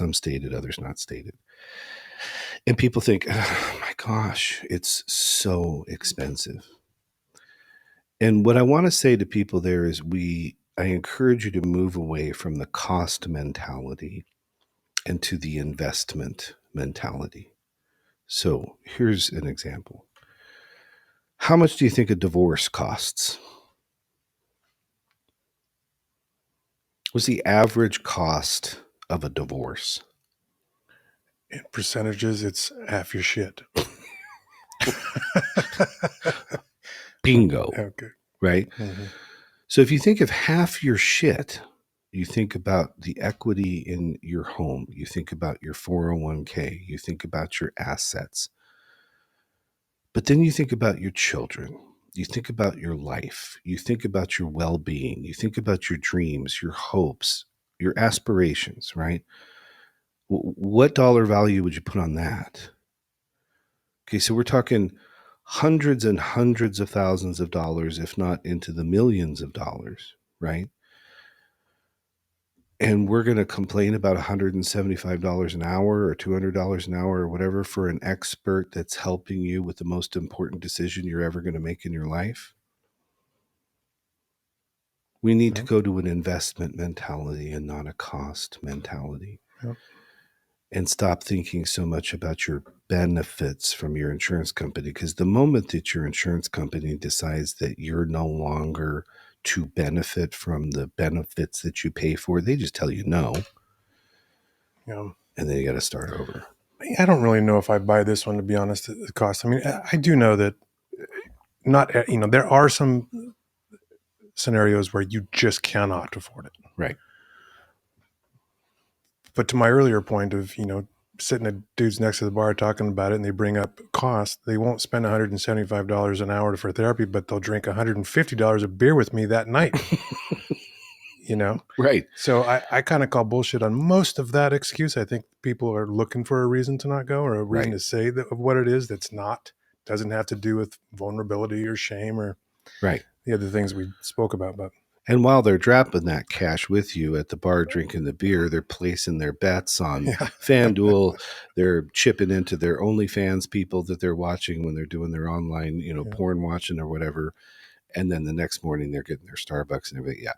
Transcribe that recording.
some stated, others not stated. And people think, oh my gosh, it's so expensive. And what I want to say to people there is I encourage you to move away from the cost mentality and to the investment mentality. So here's an example. How much do you think a divorce costs? What's the average cost of a divorce? In percentages, it's half your shit. Bingo. Okay. Right? Mm-hmm. So if you think of half your shit, you think about the equity in your home, you think about your 401k, you think about your assets. But then you think about your children, you think about your life, you think about your well-being, you think about your dreams, your hopes, your aspirations, right? What dollar value would you put on that? Okay, so we're talking hundreds and hundreds of thousands of dollars, if not into the millions of dollars, right? And we're going to complain about $175 an hour or $200 an hour or whatever for an expert that's helping you with the most important decision you're ever going to make in your life. We need to go to an investment mentality and not a cost mentality. Yep. And stop thinking so much about your benefits from your insurance company, because the moment that your insurance company decides that you're no longer to benefit from the benefits that you pay for, they just tell you no. Yeah. And then you got to start over. I don't really know if I buy this one, to be honest, the cost. I mean, I do know that there are some scenarios where you just cannot afford it. Right. But to my earlier point of, sitting at dudes next to the bar talking about it and they bring up cost, they won't spend $175 an hour for therapy, but they'll drink $150 of beer with me that night. Right. So I kind of call bullshit on most of that excuse. I think people are looking for a reason to not go, or a reason to say of what it is that's doesn't have to do with vulnerability or shame or right. the other things we spoke about. But and while they're dropping that cash with you at the bar drinking the beer, they're placing their bets on FanDuel. They're chipping into their OnlyFans people that they're watching when they're doing their online, porn watching or whatever. And then the next morning they're getting their Starbucks and everything. Yeah.